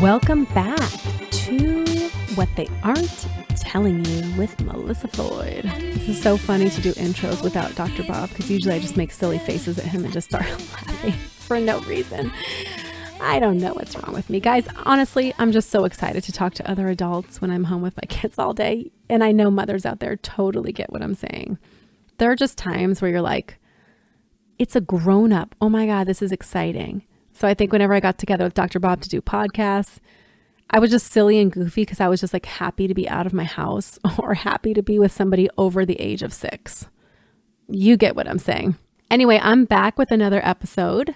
Welcome back to What They Aren't Telling You with Melissa Floyd. This is so funny to do intros without Dr. Bob because usually I just make silly faces at him and just start laughing for no reason. I don't know what's wrong with me. Guys, honestly, I'm just so excited to talk to other adults when I'm home with my kids all day. And I know mothers out there totally get what I'm saying. There are just times where you're like, it's a grown-up. Oh my God, this is exciting. So I think whenever I got together with Dr. Bob to do podcasts, I was just silly and goofy because I was just like happy to be out of my house or happy to be with somebody over the age of 6. You get what I'm saying. Anyway, I'm back with another episode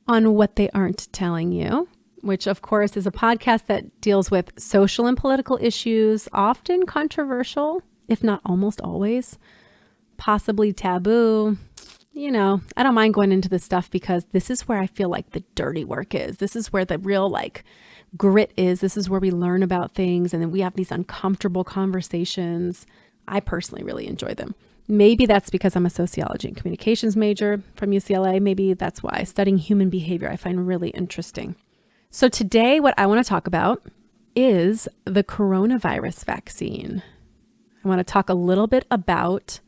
on What They Aren't Telling You, which of course is a podcast that deals with social and political issues, often controversial, if not almost always, possibly taboo. You know, I don't mind going into this stuff because this is where I feel like the dirty work is. This is where the real grit is. This is where we learn about things and then we have these uncomfortable conversations. I personally really enjoy them. Maybe that's because I'm a sociology and communications major from UCLA. Maybe that's why. Studying human behavior I find really interesting. So today what I want to talk about is the coronavirus vaccine. I want to talk a little bit about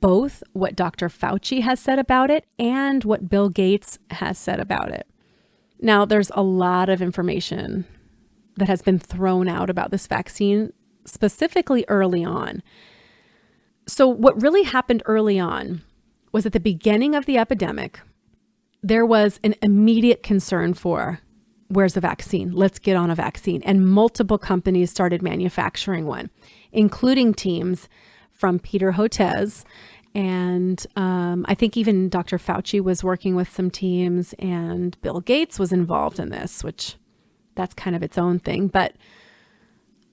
both what Dr. Fauci has said about it and what Bill Gates has said about it. Now, there's a lot of information that has been thrown out about this vaccine, specifically early on. So what really happened early on was at the beginning of the epidemic, there was an immediate concern for, where's the vaccine? Let's get on a vaccine. And multiple companies started manufacturing one, including teams from Peter Hotez. And I think even Dr. Fauci was working with some teams and Bill Gates was involved in this, which that's kind of its own thing. But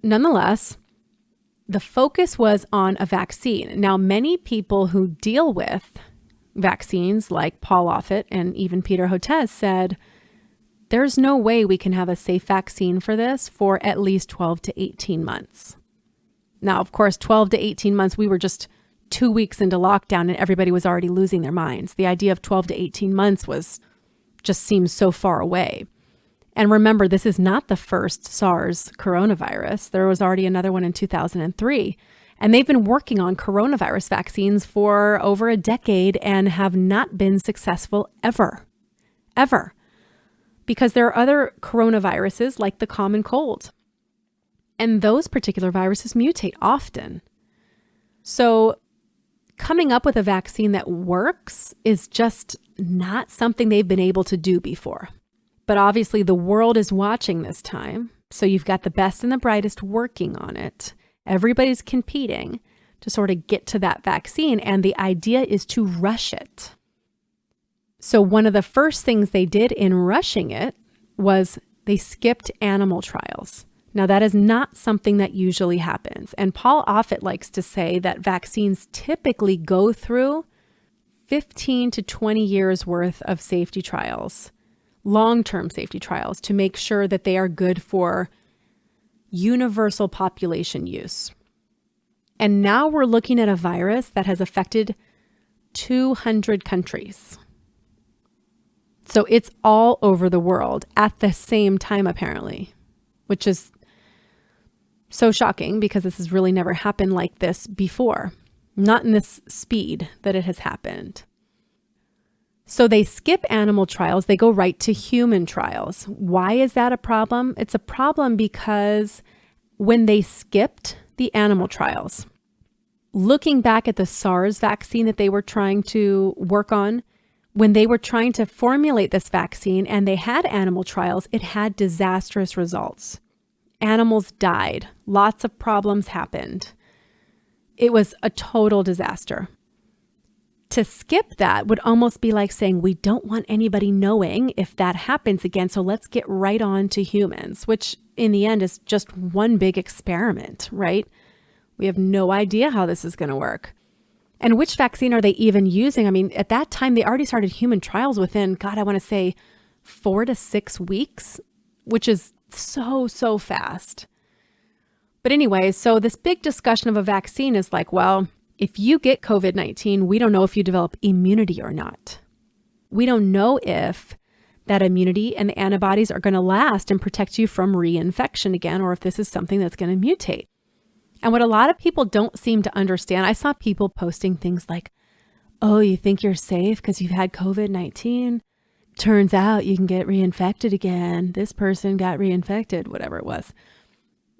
nonetheless, the focus was on a vaccine. Now, many people who deal with vaccines like Paul Offit and even Peter Hotez said, there's no way we can have a safe vaccine for this for at least 12 to 18 months. Now, of course, 12 to 18 months, we were just 2 weeks into lockdown and everybody was already losing their minds. The idea of 12 to 18 months just seems so far away. And remember, this is not the first SARS coronavirus. There was already another one in 2003. And they've been working on coronavirus vaccines for over a decade and have not been successful ever. Because there are other coronaviruses like the common cold. And those particular viruses mutate often. So coming up with a vaccine that works is just not something they've been able to do before. But obviously the world is watching this time. So you've got the best and the brightest working on it. Everybody's competing to sort of get to that vaccine. And the idea is to rush it. So one of the first things they did in rushing it was they skipped animal trials. Now, that is not something that usually happens. And Paul Offit likes to say that vaccines typically go through 15 to 20 years worth of safety trials, long-term safety trials, to make sure that they are good for universal population use. And now we're looking at a virus that has affected 200 countries. So it's all over the world at the same time, apparently, which is so shocking because this has really never happened like this before, not in this speed that it has happened. So they skip animal trials, they go right to human trials. Why is that a problem? It's a problem because when they skipped the animal trials, looking back at the SARS vaccine that they were trying to work on, when they were trying to formulate this vaccine and they had animal trials, it had disastrous results. Animals died. Lots of problems happened. It was a total disaster. To skip that would almost be like saying, we don't want anybody knowing if that happens again, so let's get right on to humans, which in the end is just one big experiment, right? We have no idea how this is going to work. And which vaccine are they even using? I mean, at that time, they already started human trials within, I want to say 4 to 6 weeks, which is so fast. But anyway, so this big discussion of a vaccine is like, well, if you get COVID-19, we don't know if you develop immunity or not. We don't know if that immunity and the antibodies are going to last and protect you from reinfection again, or if this is something that's going to mutate. And what a lot of people don't seem to understand, I saw people posting things like, oh, you think you're safe because you've had COVID-19? Turns out you can get reinfected again. This person got reinfected, whatever it was.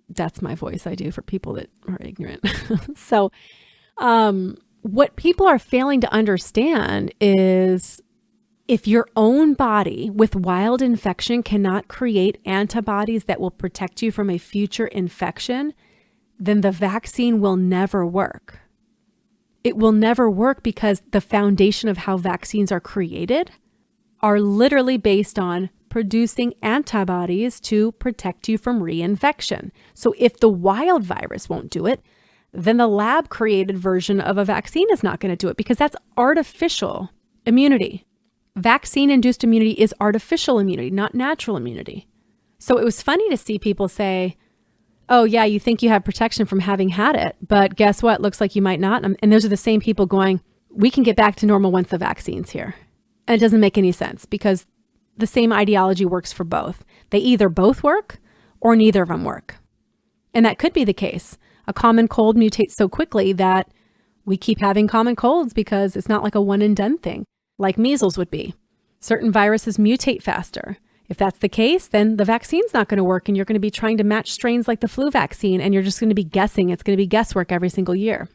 That's my voice I do for people that are ignorant. So what people are failing to understand is if your own body with wild infection cannot create antibodies that will protect you from a future infection, then the vaccine will never work. It will never work because the foundation of how vaccines are created are literally based on producing antibodies to protect you from reinfection. So if the wild virus won't do it, then the lab created version of a vaccine is not going to do it because that's artificial immunity. Vaccine-induced immunity is artificial immunity, not natural immunity. So it was funny to see people say, oh yeah, you think you have protection from having had it, but guess what? Looks like you might not. And those are the same people going, we can get back to normal once the vaccine's here. And it doesn't make any sense because the same ideology works for both. They either both work or neither of them work. And that could be the case. A common cold mutates so quickly that we keep having common colds because it's not like a one and done thing, like measles would be. Certain viruses mutate faster. If that's the case, then the vaccine's not going to work and you're going to be trying to match strains like the flu vaccine and you're just going to be guessing. It's going to be guesswork every single year.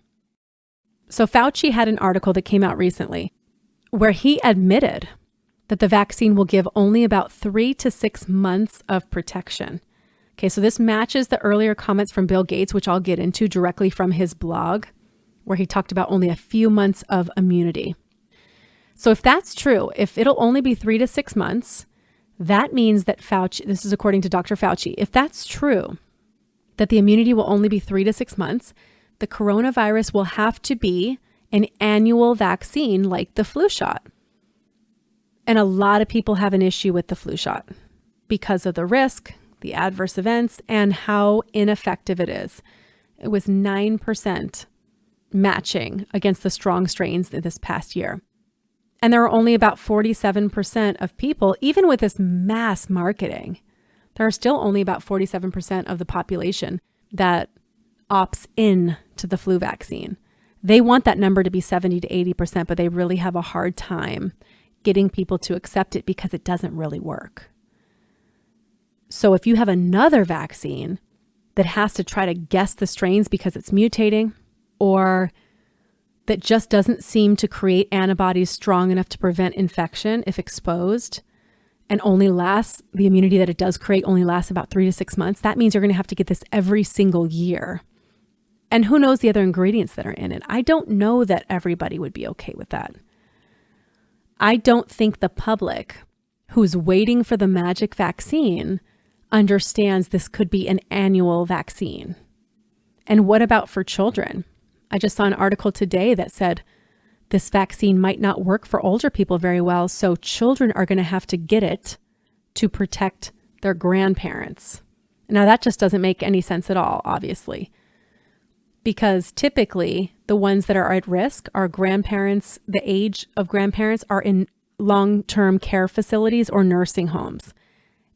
So Fauci had an article that came out recently where he admitted that the vaccine will give only about 3 to 6 months of protection. Okay, so this matches the earlier comments from Bill Gates, which I'll get into directly from his blog, where he talked about only a few months of immunity. So if that's true, if it'll only be 3 to 6 months, that means that Fauci, this is according to Dr. Fauci, if that's true, that the immunity will only be 3 to 6 months, the coronavirus will have to be an annual vaccine like the flu shot. And a lot of people have an issue with the flu shot because of the risk, the adverse events, and how ineffective it is. It was 9% matching against the strong strains this past year. And there are only about 47% of people, even with this mass marketing, there are still only about 47% of the population that opts in to the flu vaccine. They want that number to be 70 to 80%, but they really have a hard time getting people to accept it because it doesn't really work. So if you have another vaccine that has to try to guess the strains because it's mutating, or that just doesn't seem to create antibodies strong enough to prevent infection if exposed, and only lasts, the immunity that it does create only lasts about 3 to 6 months, that means you're going to have to get this every single year. And who knows the other ingredients that are in it? I don't know that everybody would be okay with that. I don't think the public who's waiting for the magic vaccine understands this could be an annual vaccine. And what about for children? I just saw an article today that said this vaccine might not work for older people very well, so children are going to have to get it to protect their grandparents. Now that just doesn't make any sense at all, obviously, because typically the ones that are at risk are grandparents. The age of grandparents are in long-term care facilities or nursing homes.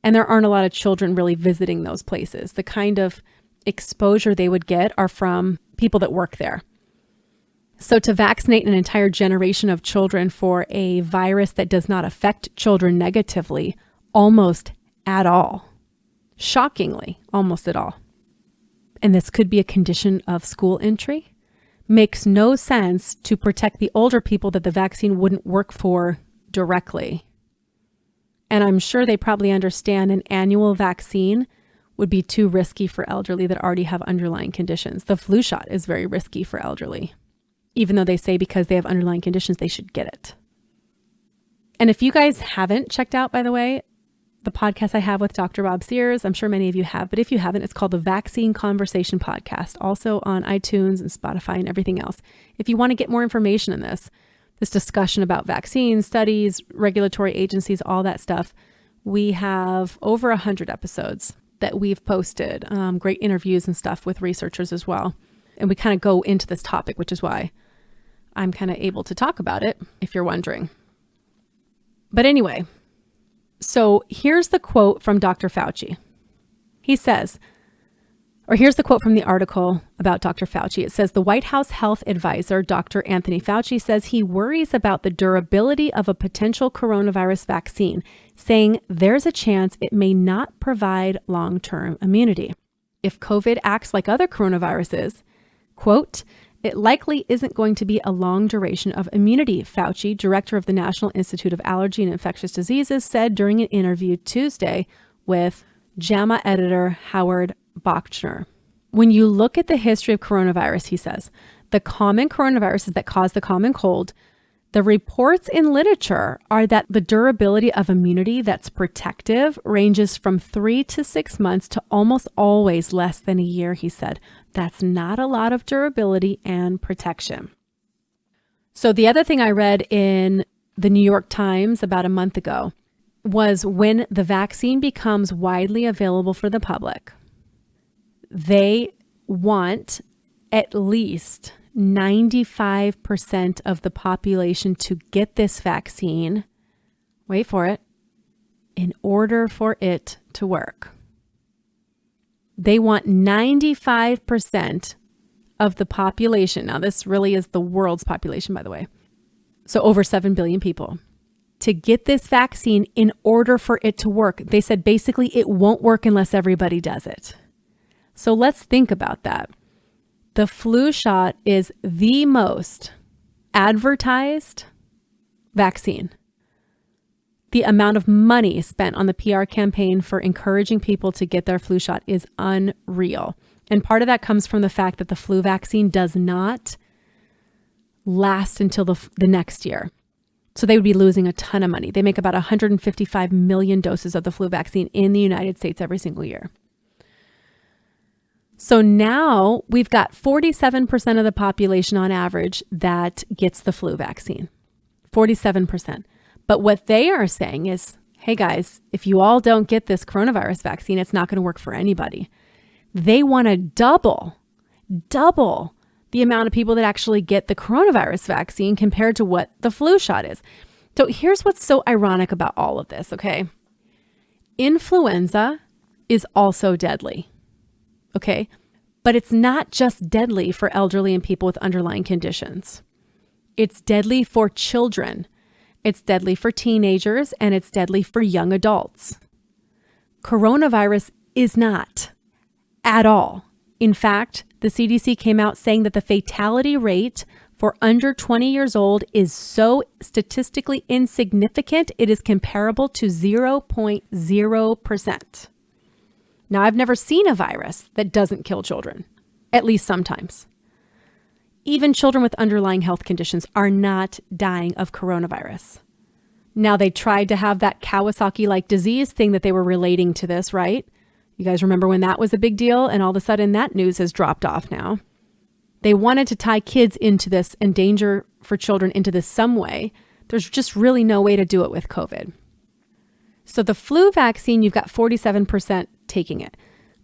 And there aren't a lot of children really visiting those places. The kind of exposure they would get are from people that work there. So to vaccinate an entire generation of children for a virus that does not affect children negatively almost at all, shockingly, almost at all, and this could be a condition of school entry, makes no sense to protect the older people that the vaccine wouldn't work for directly. And I'm sure they probably understand an annual vaccine would be too risky for elderly that already have underlying conditions. The flu shot is very risky for elderly, even though they say because they have underlying conditions, they should get it. And if you guys haven't checked out, by the way, the podcast I have with Dr. Bob Sears, I'm sure many of you have, but if you haven't, it's called the Vaccine Conversation Podcast, also on iTunes and Spotify and everything else. If you want to get more information in this discussion about vaccines, studies, regulatory agencies, all that stuff, we have over 100 episodes that we've posted, great interviews and stuff with researchers as well. And we kind of go into this topic, which is why I'm kind of able to talk about it, if you're wondering. But anyway, So here's the quote from Dr. Fauci. He says, or here's the quote from the article about Dr. Fauci. It says, the White House health advisor, Dr. Anthony Fauci, says he worries about the durability of a potential coronavirus vaccine, saying there's a chance it may not provide long-term immunity. If COVID acts like other coronaviruses, quote, it likely isn't going to be a long duration of immunity, Fauci, director of the National Institute of Allergy and Infectious Diseases, said during an interview Tuesday with JAMA editor Howard Bachner. When you look at the history of coronavirus, he says, the common coronaviruses that cause the common cold, the reports in literature are that the durability of immunity that's protective ranges from 3 to 6 months to almost always less than a year, he said. That's not a lot of durability and protection. So the other thing I read in the New York Times about a month ago was when the vaccine becomes widely available for the public, they want at least 95% of the population to get this vaccine, wait for it, in order for it to work. They want 95% of the population. Now, this really is the world's population, by the way. So over 7 billion people to get this vaccine in order for it to work. They said basically it won't work unless everybody does it. So let's think about that. The flu shot is the most advertised vaccine. The amount of money spent on the PR campaign for encouraging people to get their flu shot is unreal. And part of that comes from the fact that the flu vaccine does not last until the next year. So they would be losing a ton of money. They make about 155 million doses of the flu vaccine in the United States every single year. So now we've got 47% of the population on average that gets the flu vaccine. 47%. But what they are saying is, hey guys, if you all don't get this coronavirus vaccine, it's not going to work for anybody. They want to double the amount of people that actually get the coronavirus vaccine compared to what the flu shot is. So here's what's so ironic about all of this, okay? Influenza is also deadly. Okay, but it's not just deadly for elderly and people with underlying conditions. It's deadly for children. It's deadly for teenagers, and it's deadly for young adults. Coronavirus is not at all. In fact, the CDC came out saying that the fatality rate for under 20 years old is so statistically insignificant, it is comparable to 0.0%. Now, I've never seen a virus that doesn't kill children, at least sometimes. Even children with underlying health conditions are not dying of coronavirus. Now, they tried to have that Kawasaki-like disease thing that they were relating to this, right? You guys remember when that was a big deal? And all of a sudden that news has dropped off now. They wanted to tie kids into this and danger for children into this some way. There's just really no way to do it with COVID. So the flu vaccine, you've got 47% taking it.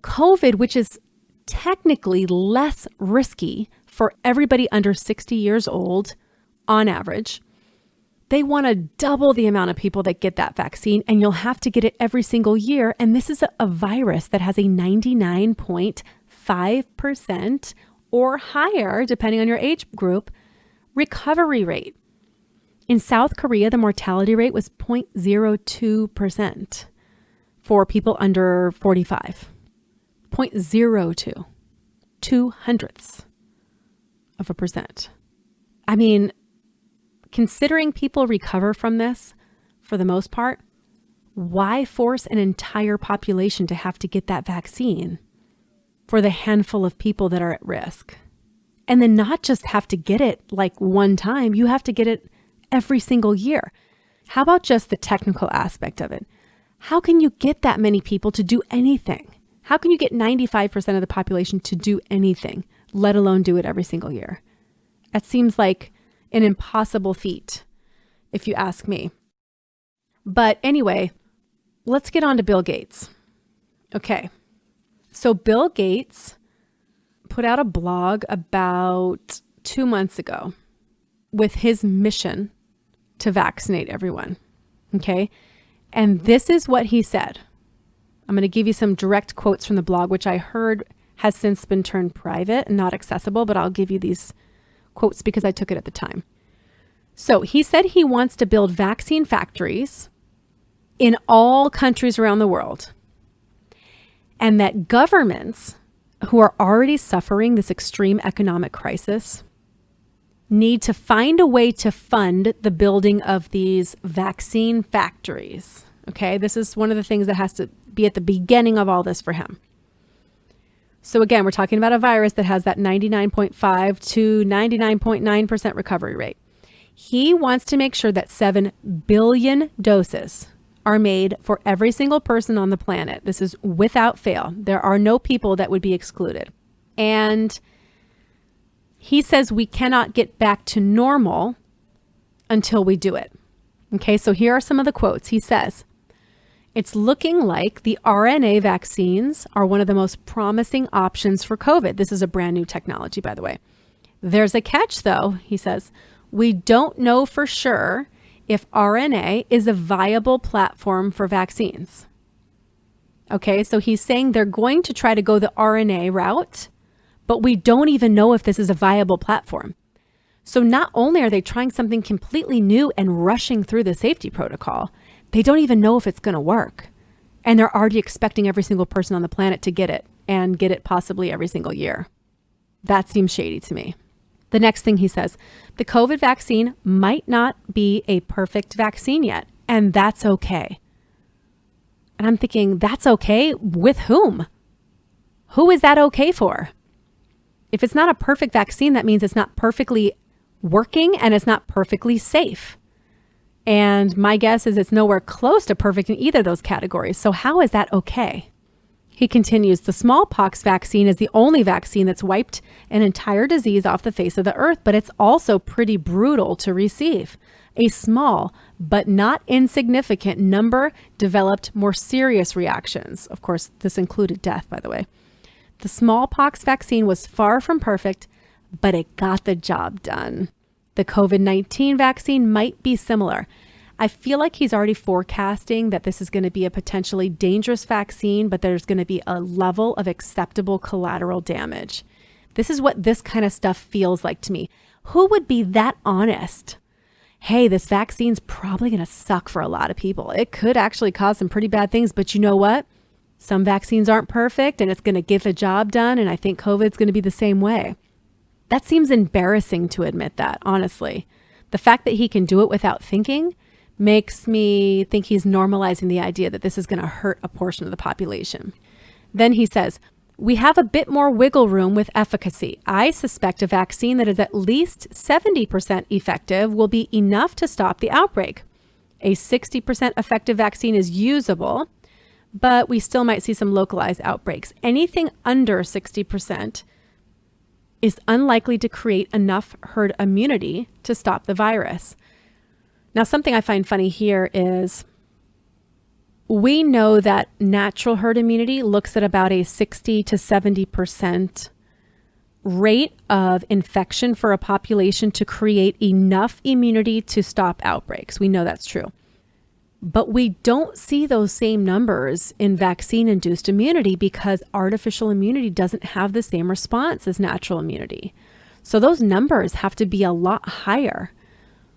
COVID, which is technically less risky for everybody under 60 years old on average, they want to double the amount of people that get that vaccine, and you'll have to get it every single year. And this is a virus that has a 99.5% or higher, depending on your age group, recovery rate. In South Korea, the mortality rate was 0.02% for people under 45. 0.02. 0.02%. I mean, considering people recover from this, for the most part, why force an entire population to have to get that vaccine for the handful of people that are at risk? And then not just have to get it like one time, you have to get it every single year. How about just the technical aspect of it? How can you get that many people to do anything? How can you get 95% of the population to do anything, let alone do it every single year? That seems like an impossible feat, if you ask me. But anyway, let's get on to Bill Gates. Okay, so Bill Gates put out a blog about 2 months ago with his mission to vaccinate everyone. Okay, And this is what he said. I'm going to give you some direct quotes from the blog, which I heard has since been turned private and not accessible, but I'll give you these quotes because I took it at the time. So he said he wants to build vaccine factories in all countries around the world, and that governments who are already suffering this extreme economic crisis need to find a way to fund the building of these vaccine factories. Okay, this is one of the things that has to be at the beginning of all this for him. So again, we're talking about a virus that has that 99.5 to 99.9% recovery rate. He wants to make sure that 7 billion doses are made for every single person on the planet. This is without fail. There are no people that would be excluded. And he says we cannot get back to normal until we do it. Okay, so here are some of the quotes. He says, "It's looking like the RNA vaccines are one of the most promising options for COVID." This is a brand new technology, by the way. "There's a catch, though," he says. "We don't know for sure if RNA is a viable platform for vaccines." Okay, so he's saying they're going to try to go the RNA route, but we don't even know if this is a viable platform. So not only are they trying something completely new and rushing through the safety protocol, they don't even know if it's going to work. And they're already expecting every single person on the planet to get it, and get it possibly every single year. That seems shady to me. The next thing he says, the COVID vaccine might not be a perfect vaccine yet, and that's okay. And I'm thinking, that's okay with whom? Who is that okay for? If it's not a perfect vaccine, that means it's not perfectly working and it's not perfectly safe. And my guess is it's nowhere close to perfect in either of those categories. So how is that okay? He continues, the smallpox vaccine is the only vaccine that's wiped an entire disease off the face of the earth, but it's also pretty brutal to receive. A small but not insignificant number developed more serious reactions. Of course, this included death, by the way. The smallpox vaccine was far from perfect, but it got the job done. The COVID-19 vaccine might be similar. I feel like he's already forecasting that this is going to be a potentially dangerous vaccine, but there's going to be a level of acceptable collateral damage. This is what this kind of stuff feels like to me. Who would be that honest? Hey, this vaccine's probably going to suck for a lot of people. It could actually cause some pretty bad things, but you know what? Some vaccines aren't perfect and it's going to get the job done. And I think COVID's going to be the same way. That seems embarrassing to admit that, honestly. The fact that he can do it without thinking makes me think he's normalizing the idea that this is going to hurt a portion of the population. Then he says, we have a bit more wiggle room with efficacy. I suspect a vaccine that is at least 70% effective will be enough to stop the outbreak. A 60% effective vaccine is usable, but we still might see some localized outbreaks. Anything under 60% is unlikely to create enough herd immunity to stop the virus. Now, something I find funny here is we know that natural herd immunity looks at about a 60 to 70% rate of infection for a population to create enough immunity to stop outbreaks. We know that's true. But we don't see those same numbers in vaccine-induced immunity because artificial immunity doesn't have the same response as natural immunity. So those numbers have to be a lot higher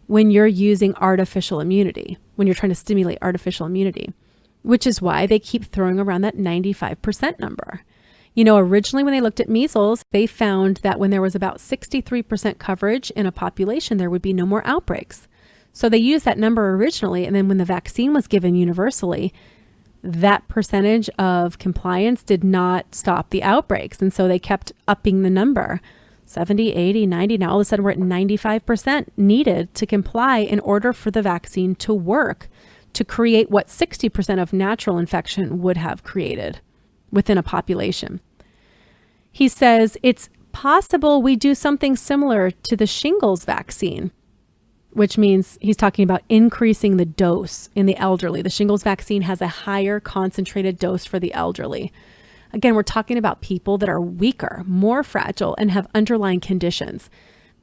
when you're using artificial immunity, when you're trying to stimulate artificial immunity, which is why they keep throwing around that 95% number. You know, originally when they looked at measles, they found that when there was about 63% coverage in a population, there would be no more outbreaks. So they used that number originally, and then when the vaccine was given universally, that percentage of compliance did not stop the outbreaks. And so they kept upping the number, 70, 80, 90. Now all of a sudden we're at 95% needed to comply in order for the vaccine to work, to create what 60% of natural infection would have created within a population. He says it's possible we do something similar to the shingles vaccine, which means he's talking about increasing the dose in the elderly. The shingles vaccine has a higher concentrated dose for the elderly. Again, we're talking about people that are weaker, more fragile, and have underlying conditions.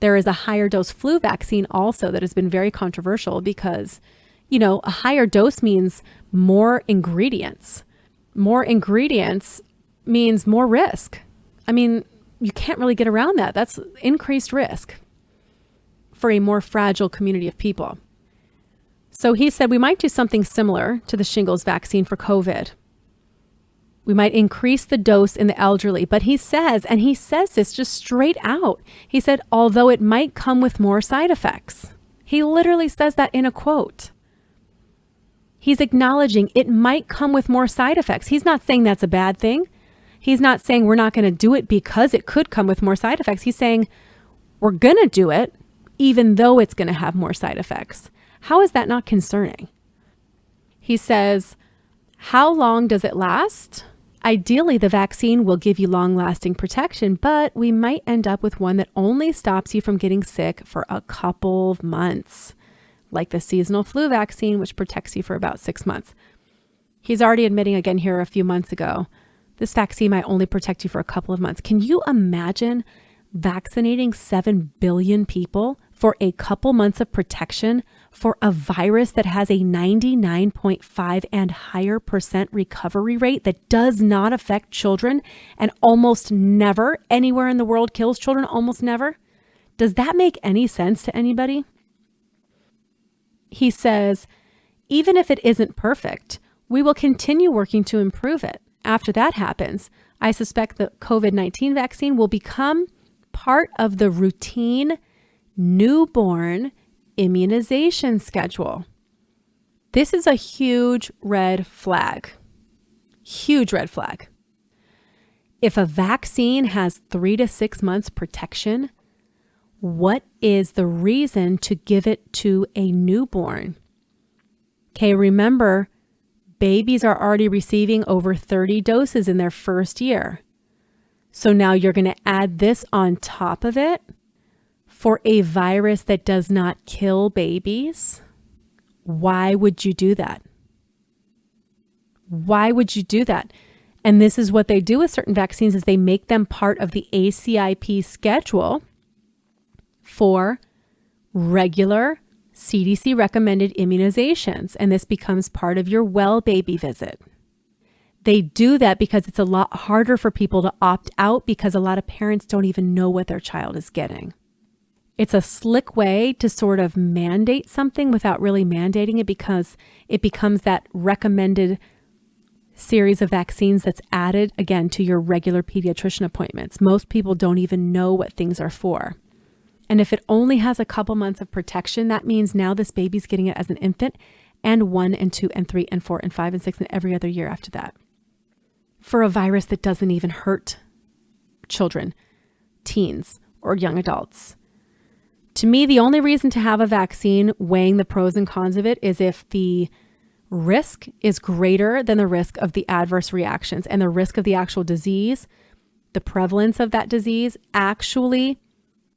There is a higher dose flu vaccine also that has been very controversial because a higher dose means more ingredients. More ingredients means more risk. I mean, you can't really get around that. That's increased risk for a more fragile community of people. So he said we might do something similar to the shingles vaccine for COVID. We might increase the dose in the elderly, but he says this just straight out. He said, although it might come with more side effects. He literally says that in a quote. He's acknowledging it might come with more side effects. He's not saying that's a bad thing. He's not saying we're not going to do it because it could come with more side effects. He's saying we're going to do it even though it's going to have more side effects. How is that not concerning? He says, how long does it last? Ideally, the vaccine will give you long-lasting protection, but we might end up with one that only stops you from getting sick for a couple of months, like the seasonal flu vaccine, which protects you for about 6 months. He's already admitting again here a few months ago, this vaccine might only protect you for a couple of months. Can you imagine vaccinating 7 billion people for a couple months of protection for a virus that has a 99.5 and higher percent recovery rate that does not affect children and almost never anywhere in the world kills children, almost never? Does that make any sense to anybody? He says, even if it isn't perfect, we will continue working to improve it. After that happens, I suspect the COVID-19 vaccine will become part of the routine newborn immunization schedule. This is a huge red flag. Huge red flag. If a vaccine has 3 to 6 months protection, what is the reason to give it to a newborn? Okay, remember, babies are already receiving over 30 doses in their first year. So now you're going to add this on top of it for a virus that does not kill babies? Why would you do that? Why would you do that? And this is what they do with certain vaccines is they make them part of the ACIP schedule for regular CDC recommended immunizations. And this becomes part of your well baby visit. They do that because it's a lot harder for people to opt out because a lot of parents don't even know what their child is getting. It's a slick way to sort of mandate something without really mandating it because it becomes that recommended series of vaccines that's added, again, to your regular pediatrician appointments. Most people don't even know what things are for. And if it only has a couple months of protection, that means now this baby's getting it as an infant and 1 and 2 and 3 and 4 and 5 and 6 and every other year after that. For a virus that doesn't even hurt children, teens, or young adults. To me, the only reason to have a vaccine weighing the pros and cons of it is if the risk is greater than the risk of the adverse reactions and the risk of the actual disease, the prevalence of that disease actually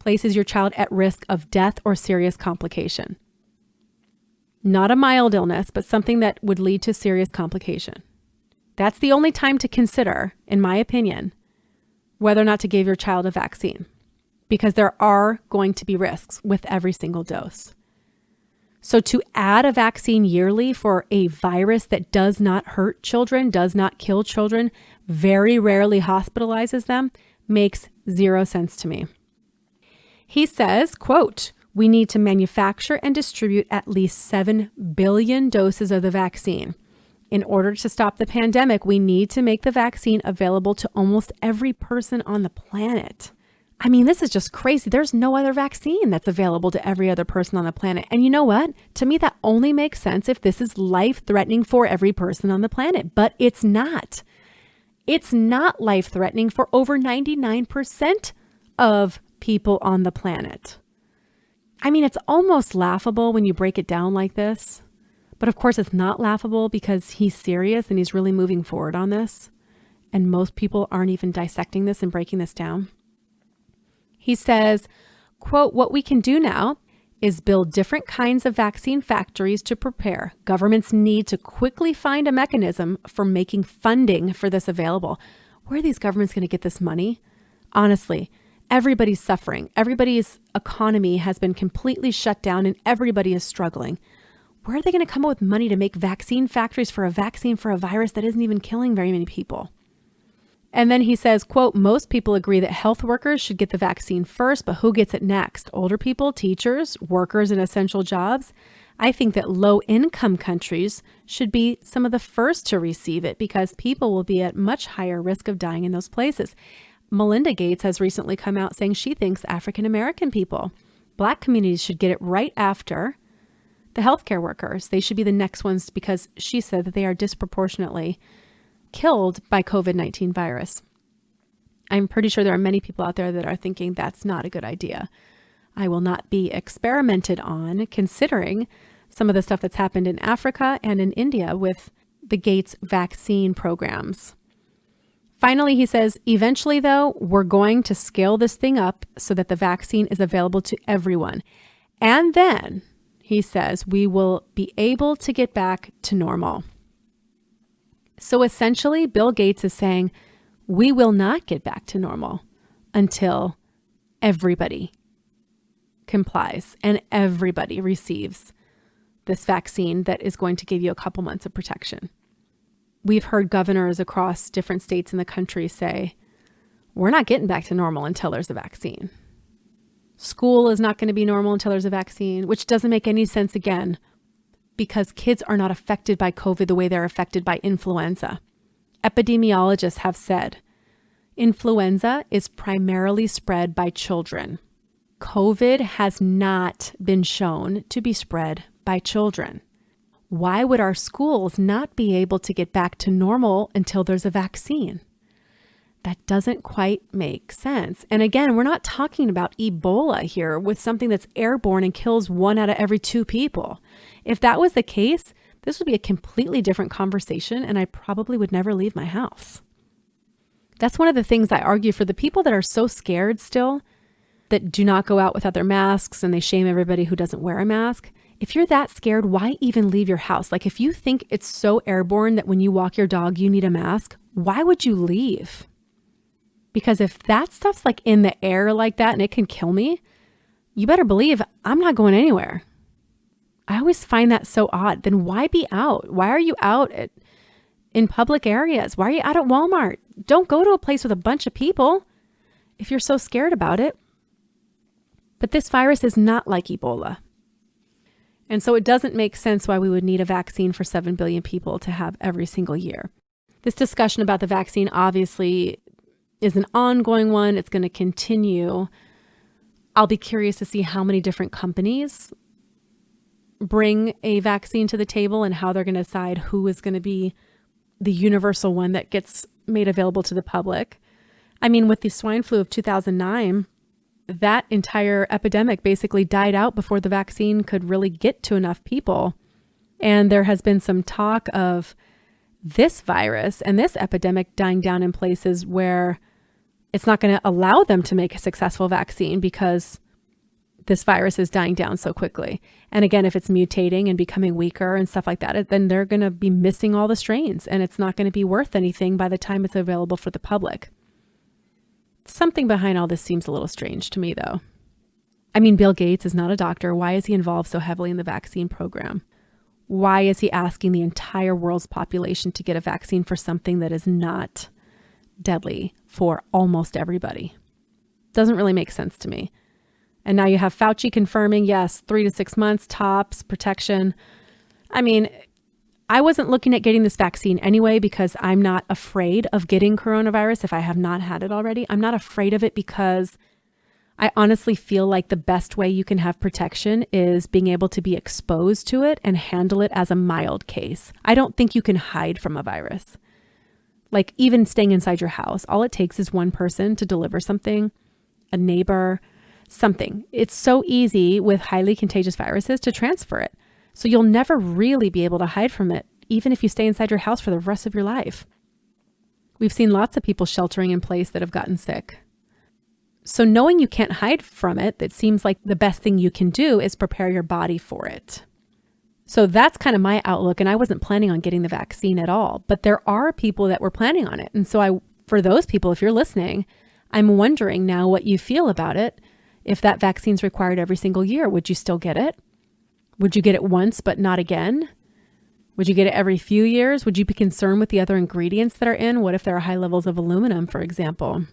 places your child at risk of death or serious complication. Not a mild illness, but something that would lead to serious complication. That's the only time to consider, in my opinion, whether or not to give your child a vaccine, because there are going to be risks with every single dose. So to add a vaccine yearly for a virus that does not hurt children, does not kill children, very rarely hospitalizes them, makes zero sense to me. He says, quote, "We need to manufacture and distribute at least 7 billion doses of the vaccine. In order to stop the pandemic, we need to make the vaccine available to almost every person on the planet." I mean, this is just crazy. There's no other vaccine that's available to every other person on the planet. And you know what? To me, that only makes sense if this is life-threatening for every person on the planet. But it's not. It's not life-threatening for over 99% of people on the planet. I mean, it's almost laughable when you break it down like this. But of course, it's not laughable because he's serious and he's really moving forward on this. And most people aren't even dissecting this and breaking this down. He says, quote, "What we can do now is build different kinds of vaccine factories to prepare. Governments need to quickly find a mechanism for making funding for this available." Where are these governments going to get this money? Honestly, everybody's suffering. Everybody's economy has been completely shut down and everybody is struggling. Where are they going to come up with money to make vaccine factories for a vaccine for a virus that isn't even killing very many people? And then he says, quote, most people agree that health workers should get the vaccine first, but who gets it next? Older people, teachers, workers in essential jobs? I think that low-income countries should be some of the first to receive it because people will be at much higher risk of dying in those places. Melinda Gates has recently come out saying she thinks African-American people, Black communities should get it right after the healthcare workers. They should be the next ones because she said that they are disproportionately killed by COVID-19 virus. I'm pretty sure there are many people out there that are thinking that's not a good idea. I will not be experimented on considering some of the stuff that's happened in Africa and in India with the Gates vaccine programs. Finally, he says, eventually, though, we're going to scale this thing up so that the vaccine is available to everyone. And then, he says, we will be able to get back to normal. So essentially, Bill Gates is saying, we will not get back to normal until everybody complies and everybody receives this vaccine that is going to give you a couple months of protection. We've heard governors across different states in the country say, we're not getting back to normal until there's a vaccine. School is not going to be normal until there's a vaccine, which doesn't make any sense again, because kids are not affected by COVID the way they're affected by influenza. Epidemiologists have said influenza is primarily spread by children. COVID has not been shown to be spread by children. Why would our schools not be able to get back to normal until there's a vaccine? That doesn't quite make sense. And again, we're not talking about Ebola here with something that's airborne and kills 1 out of every 2 people. If that was the case, this would be a completely different conversation, and I probably would never leave my house. That's one of the things I argue for the people that are so scared still, that do not go out without their masks and they shame everybody who doesn't wear a mask. If you're that scared, why even leave your house? Like if you think it's so airborne that when you walk your dog, you need a mask, why would you leave? Because if that stuff's like in the air like that and it can kill me, you better believe I'm not going anywhere. I always find that so odd. Then why be out? Why are you out in public areas? Why are you out at Walmart? Don't go to a place with a bunch of people if you're so scared about it. But this virus is not like Ebola. And so it doesn't make sense why we would need a vaccine for 7 billion people to have every single year. This discussion about the vaccine obviously is an ongoing one. It's going to continue. I'll be curious to see how many different companies bring a vaccine to the table and how they're going to decide who is going to be the universal one that gets made available to the public. I mean, with the swine flu of 2009, that entire epidemic basically died out before the vaccine could really get to enough people. And there has been some talk of this virus and this epidemic dying down in places where it's not going to allow them to make a successful vaccine because this virus is dying down so quickly. And again, if it's mutating and becoming weaker and stuff like that, then they're going to be missing all the strains and it's not going to be worth anything by the time it's available for the public. Something behind all this seems a little strange to me, though. I mean, Bill Gates is not a doctor. Why is he involved so heavily in the vaccine program? Why is he asking the entire world's population to get a vaccine for something that is not deadly for almost everybody? Doesn't really make sense to me. And now you have Fauci confirming, yes, 3 to 6 months tops protection. I mean, I wasn't looking at getting this vaccine anyway because I'm not afraid of getting coronavirus if I have not had it already. I'm not afraid of it because I honestly feel like the best way you can have protection is being able to be exposed to it and handle it as a mild case. I don't think you can hide from a virus. Like even staying inside your house, all it takes is one person to deliver something, a neighbor, something. It's so easy with highly contagious viruses to transfer it. So you'll never really be able to hide from it, even if you stay inside your house for the rest of your life. We've seen lots of people sheltering in place that have gotten sick. So knowing you can't hide from it, it seems like the best thing you can do is prepare your body for it. So that's kind of my outlook. And I wasn't planning on getting the vaccine at all, but there are people that were planning on it. And so for those people, if you're listening, I'm wondering now what you feel about it. If that vaccine's required every single year, would you still get it? Would you get it once but not again? Would you get it every few years? Would you be concerned with the other ingredients that are in? What if there are high levels of aluminum, for example?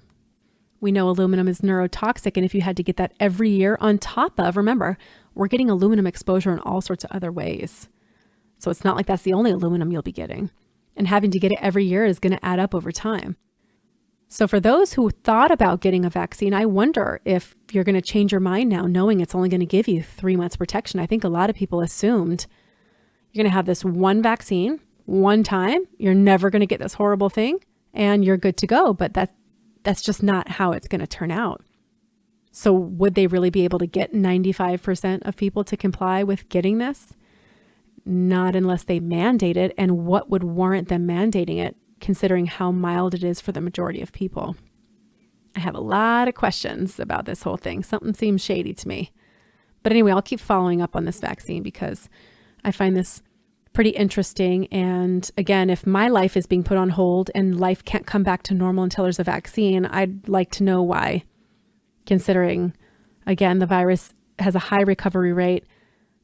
We know aluminum is neurotoxic, and if you had to get that every year on top of, remember, we're getting aluminum exposure in all sorts of other ways. So it's not like that's the only aluminum you'll be getting. And having to get it every year is going to add up over time. So for those who thought about getting a vaccine, I wonder if you're going to change your mind now, knowing it's only going to give you 3 months protection. I think a lot of people assumed you're going to have this one vaccine, one time, you're never going to get this horrible thing, and you're good to go. But that's just not how it's going to turn out. So would they really be able to get 95% of people to comply with getting this? Not unless they mandate it. And what would warrant them mandating it, considering how mild it is for the majority of people? I have a lot of questions about this whole thing. Something seems shady to me. But anyway, I'll keep following up on this vaccine because I find this pretty interesting. And again, if my life is being put on hold and life can't come back to normal until there's a vaccine, I'd like to know why. Considering, again, the virus has a high recovery rate,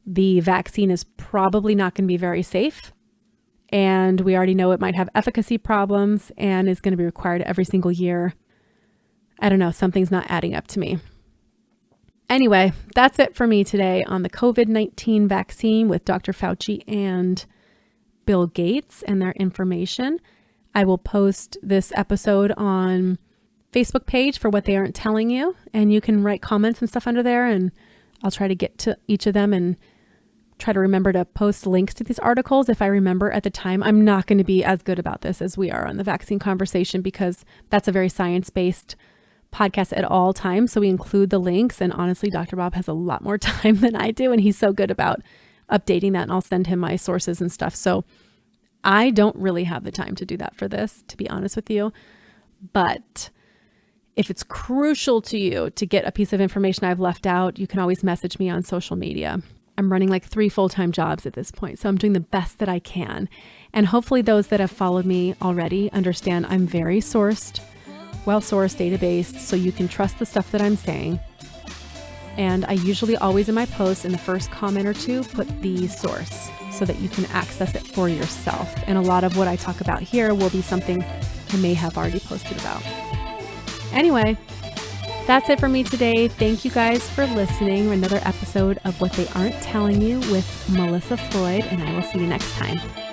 the vaccine is probably not going to be very safe. And we already know it might have efficacy problems and is going to be required every single year. I don't know, something's not adding up to me. Anyway, that's it for me today on the COVID-19 vaccine with Dr. Fauci and Bill Gates and their information. I will post this episode on Facebook page for What They Aren't Telling You, and you can write comments and stuff under there, and I'll try to get to each of them and try to remember to post links to these articles if I remember at the time. I'm not going to be as good about this as we are on the vaccine conversation because that's a very science-based podcast at all times. So we include the links, and honestly, Dr. Bob has a lot more time than I do, and he's so good about updating that, and I'll send him my sources and stuff. So I don't really have the time to do that for this, to be honest with you. But if it's crucial to you to get a piece of information I've left out, you can always message me on social media. I'm running like 3 full-time jobs at this point, so I'm doing the best that I can. And hopefully those that have followed me already understand I'm very sourced, well-sourced database, so you can trust the stuff that I'm saying. And I usually always in my posts in the first comment or two put the source so that you can access it for yourself. And a lot of what I talk about here will be something I may have already posted about. Anyway, that's it for me today. Thank you guys for listening. Another episode of What They Aren't Telling You with Melissa Floyd, and I will see you next time.